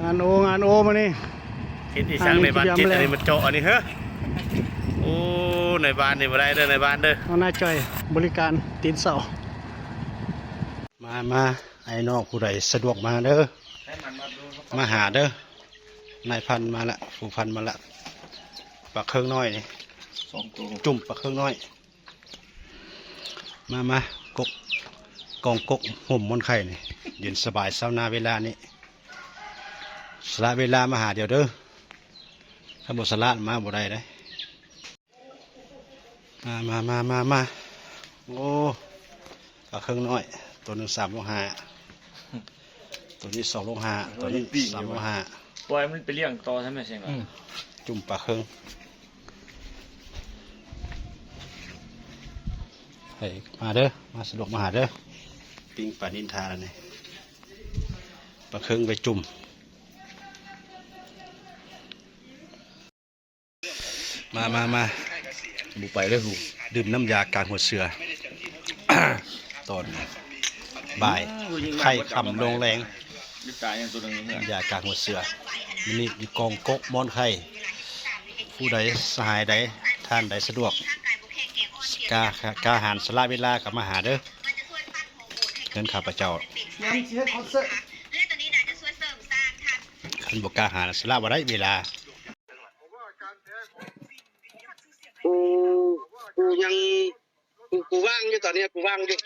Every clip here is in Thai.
งานโอมานี่เห็นอีสังในบ้านจิตอันนี้มันเจาะอันนี้เฮ้อโอ้ในบ้านนี่มาได้เด้อในบ้านเด้อหน้าจอยบริการตีนเสามาไอ้นอกผู้ใดสะดวกมาเด้อมาหาเด้อนายพันมาละผู้พันมาละปลาเครื่องน้อยนี่จุ่มปลาเครื่องน้อยมากกกองกกห่มมอนไข่นี่เย็นสบายเช้าหน้าเวลานี้สละเวลามาหาเดี๋ยวเด้อถ้าบทสละมาบ่ได้เลยมาโอ้ปลาเครื่องน้อยตัวหนึ่ง3 โล 5ตัวนี้2 โล 5ตัวนี้3 โล 5ปล่อยมันไปเลี้ยงต่อใช่ไหมเสียงจุ่มปลาเครื่องเฮ้ยมาเด้อมาสะดวกมาหาเด้อปิ้งปลานินทาแล้วนี่ปลาเครื่องไปจุ่มมาบุไปเลยบุดื่มน้ำยากลางหัวเสือ ตอนบ่ายไข่คำลงแรงน้ำยากลางหัวเสือนี่อยู่กองกกม้อนไข่ผู้ใดสหายใดท่านใดสะดวกกาหารสละเวลากับมาหาเด้อเงินข้าพเจ้าขันบอกกาหารสละบ่ได้เวลากูว่างอยู่ตอนนี้กูว่างอยู่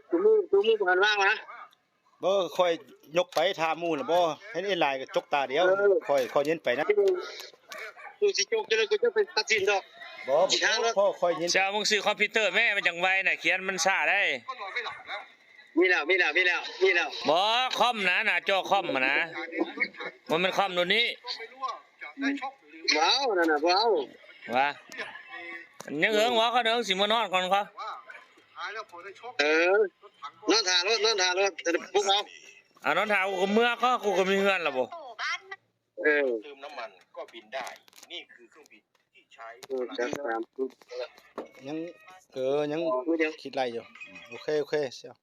กูมือผ่านว่างนะบ่ค่อยยกไปทามูนะบ่ให้เอ็นลายก็จกตาเดียวค่อยเย็นไปนะกูสิจกจะเลยกูจะไปตัดสินดอกบ่พ่อค่อยเย็นเช้ามึงซื้อคอมพิวเตอร์แม่มันจังไวน่ะเขียนมันช้าได้มีแล้วบ่คอมนะหน้าจอคอมนะมันคอมตัวนี้ว้าวนั่นน่ะว้าวว่ายังเหิงวะเขาเดินสิมานอนก่อนเขานอนถ่ารถพวกเรานอนถ่ากูเมื่อกูก็มีเงินละบ่เติมน้ำมันก็บินได้นี่คือเครื่องบินที่ใช้ยังคิดไรอยู่โอเคเสียว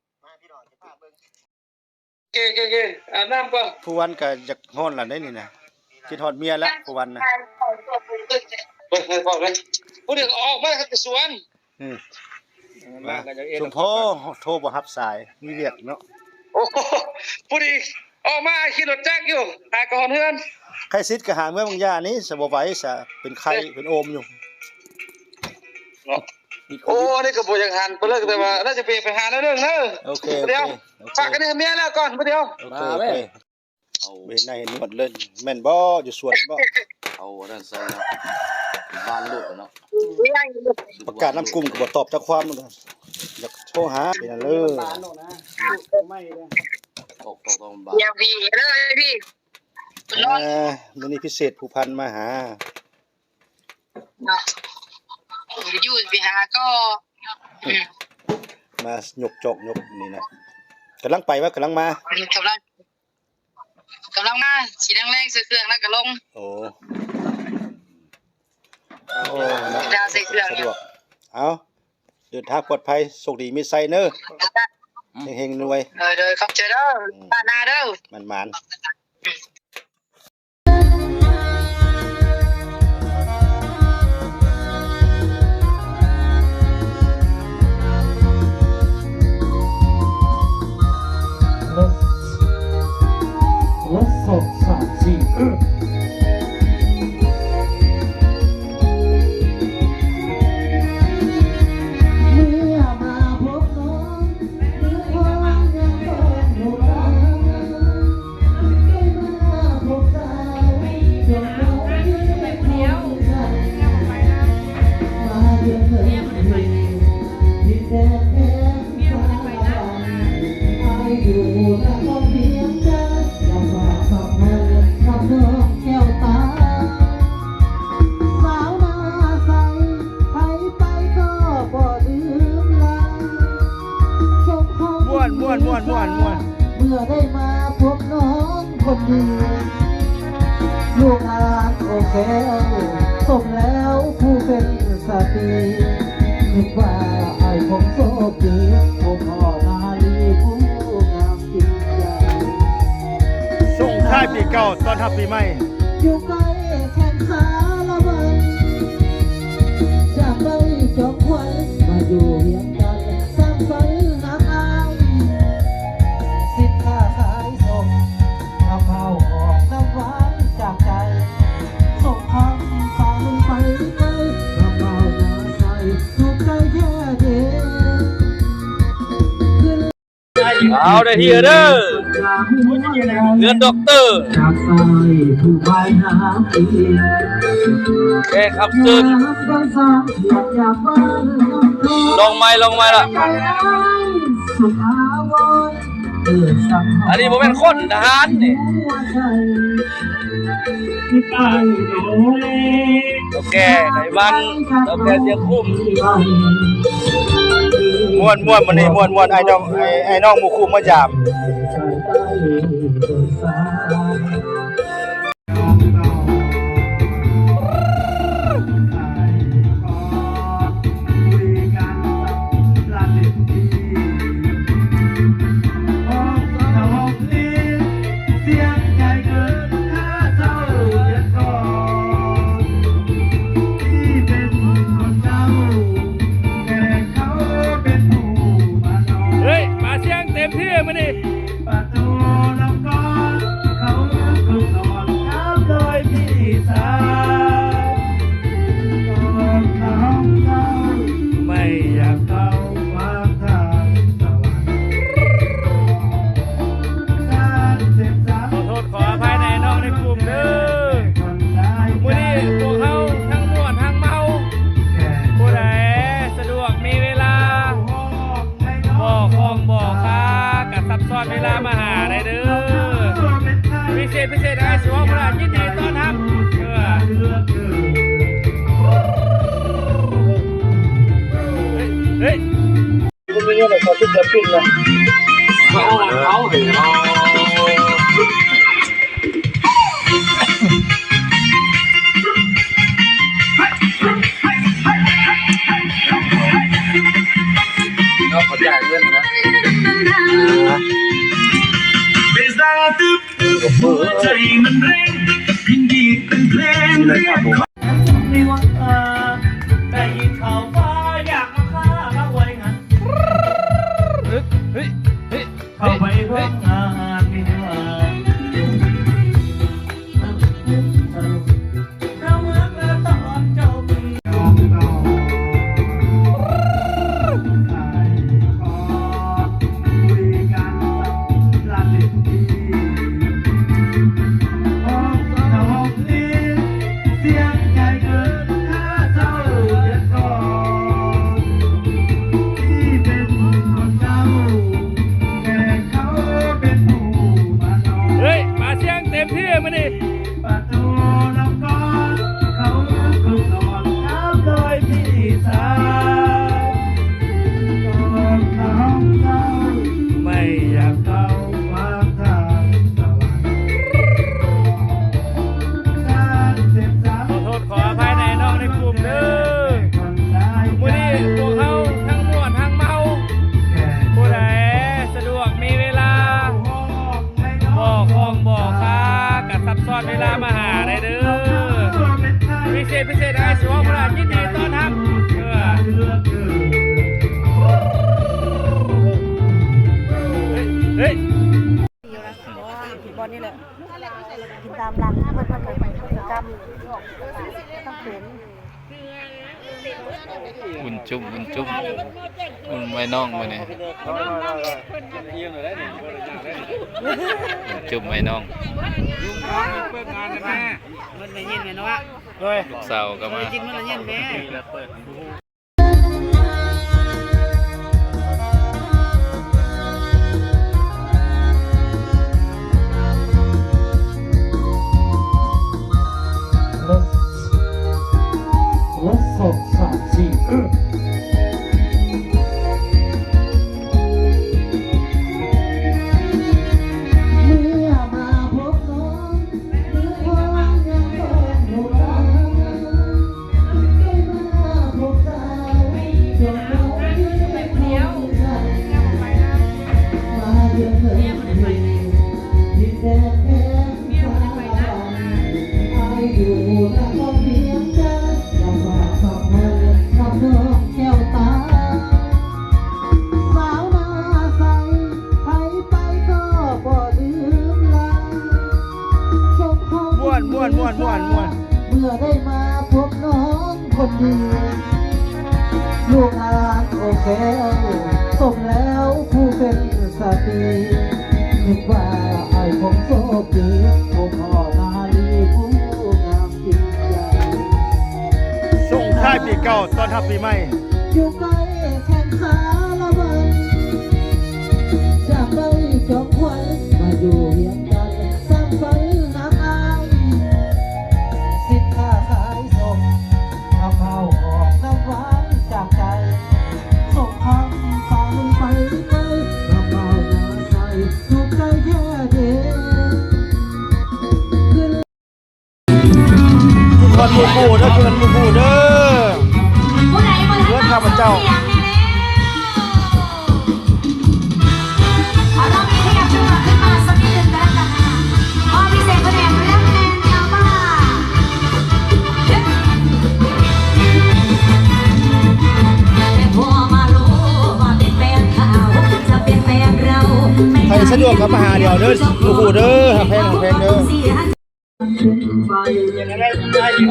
เกอาบน้ำก่อนผู้วันก็อยากฮ้อนล่ะได้นี่นะคิดฮอดเมียแล้วผู้วันน่ะบอกเลยผู้เด็กออกมาครับสวนชุมพ่อโทรบ่รับสายมีเรียกเนาะโอ้ผู้ดีออกมาขี่รถจักรอยู่หากอนเฮือนใครซิดก็หาเมื่อบางยานี้สบ่ไหวซะเป็นไข้เป็นโอมอยู่โอ้นี่ก็บ่อยากหันไปเลิกแต่ว่าน่าจะไปหาแล้วเรื่องเด้อโอเคเดี๋ยวฝากกันเมียแล้วก่อนเดี๋ยวโอเคเอาเว้ยนายเห็นหมดเลยแม่นบ่อยู่สวนบ่เอาด้านซ้ายบ้านลูกเนาะประกาศน้ำกลุ่มก็บ่ตอบจากความมันอยากโทรหาเป็นนั่นเลยไม่เลยตกบ้านอย่าพี่เลยพี่มื้อนี้พิเศษผู้พันมาหาอยู่ไปหาก็มาหยกนี่นะกำลังไปว่ากำลังมากำลังมาสีแดงๆใส่เครื่องแล้วก็ลงโอ้ใส่เครื่องสะดวกเอาเดินทางปลอดภัยโชคดีมีไซเนอร์เฮงๆรวยเด้อครับเจอเด้อบ้านนาเด้อมันม่วนเมื่อได้มาพบน้องคนดีลูกอานโอเคสมแล้วผู้เป็นสตรีนึกว่าไอ้ผมโชคดีผมพ่อนาลีผู้งามจริงใจโชค ายปีเก่าต้อนรับปีใหม่ อยู่ใกล้แข่งขาละวันจากใกล้จอมควันมาอยู่เรียงกันสร้างฝันหาทางสิทธาขายส่งเอาข้าวออกน้ำหวานจากใจส่งคำฟังไปไกลกระเป๋าหน้าใสถูกใจแค่เดียว เอาได้ทีเด้อเงินด็อกเตอร์ จากซอยผู้พายหาปี แค่ขับซึนลงไม้ล่ะอันนี้ผมเป็นคนทหารนี่โอเคไหนบ้านโอเคเสียงคุ้ม ม่วนวันนี้ม่วนไอ้น้องหมู่คู่มายามเฮ้ยมาเสียงเต็มที่มาดิ ไม่อยากเข้ามาทางตะวันขอโทษขออภัยในน้องในกลุ่มเด้อมื้อนี้พวกเขาทั้งม่วนทั้งเมาผู้ใดสะดวกมีเวลาบอกของบอกค่ากับซับซ้อนเวลามาหาได้เด้อพิเศษไอ้สิว่าพระยินดีต้อนรับเฮ้ยคุณมีเงินอะไรขอชุดเดือดปิ้งนะเขาเห็นเราขอจ่ายเงินนะใจมันเร่งพินดีเป็นเพลงในวันได้ยินข่าวฟ้าอยากมาฆ่ามาไว้งานเข้าไปร่วมงานไม่ว่าเราเมื่อตอนเจ้าปีมาดิประตูน้ำก้อนเขาคุกนอนน้ำโดยพี่สาวก่อนน้ำเศร้าไม่อยากเข้ามาทางตะวันขอโทษขออภัยในน้องในกลุ่มเด้อมื้อนี้พวกเขาทั้งม่วนทั้งเมาผู้ใดสะดวกมีเวลาบอกของบอกค่ากับซับซ้อนเวลามาหาได้เด้อพิเศษไอ้สิว่าพระยินดีต้อนรับเฮ้ยบอลนี่แหละกินตามหลังเพื่อนไปกิจกรรมต้องเปลี่ยน อุ่นจุ่มอุ่นไว้น้องมาเนี่ยจุ่มไว้น้องมันไม่ยินเลยเนาะ ลูกสาวก็มา จริงมันไม่ยินแม่ รถสดสามสี่เมื่อมาพบน้องเมื่อความยังต้องหมดได้มาพบได้ วนม่วนม่วนม่วน เมื่อได้มาพบน้องคนดีลูกอานโอเคสมแล้วผู้เป็นสตรีนึกว่าไอ้ผมโชคดีผมพ่อนาลีผู้งามจริงใจ ส่งท้ายปีเก่าต้อนรับปีใหม่ อยู่ใกล้แข่งขาละมันจากใบจอมควันมาอยู่เวียงจันทร์สร้างฝันหาอายสิทธิ์ค้าขายส่งมะพร้าวออกน้ำหวานจากใจส่งคำฟังไปไกลมะพร้าวนาใสถูกใจแค่เดียว คนผู้ผู้เด้อเพื่อนผู้ผู้เด้อเพื่อนข้าพเจ้า ใครสะดวกกับมาหาเดียวเด้อผู้ผู้เด้อหักแพงหักแพงเด้อ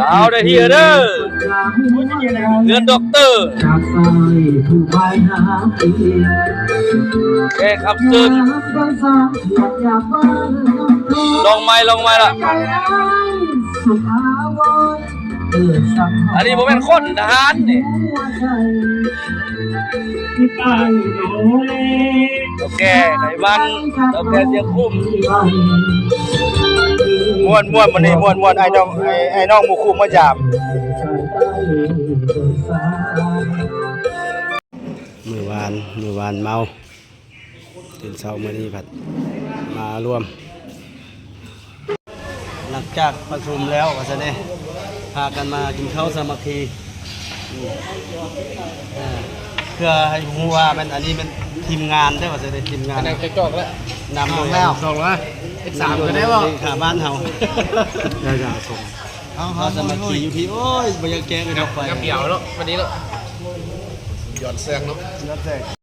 เอาได้ที่เด้อเงินด็อกเตอร์แกขับซึนลงไม้ละอันนี้ผมเป็นคนทหารนี่โอเคไหนบ้านโอเคเสียงคุ้มม่วนวันนี้ม่วนไอ้น้องหมู่คุ้มมาจามมือวานเมาตื่นเช้ามื้อนี้ผัดมารวมหลังจากประชุมแล้วก็จะได้พากันมากินข้าวสามัคคีเพื่อให้รู้ว่ามันอันนี้เป็นทีมงานได้ว่าจะได้ทีมงานนำจอกแล้วนำลงแล้วส่งแล้วX3 ก็ได้บ่ขาบ้านเฮาได้จะส่งเขาสามัคคีอยู่พี่โอ้ยบ่อยากแกงเลยดอกไฟเดี่ยวแล้ววันนี้แล้วย้อนแซงเนาะย้อนแซง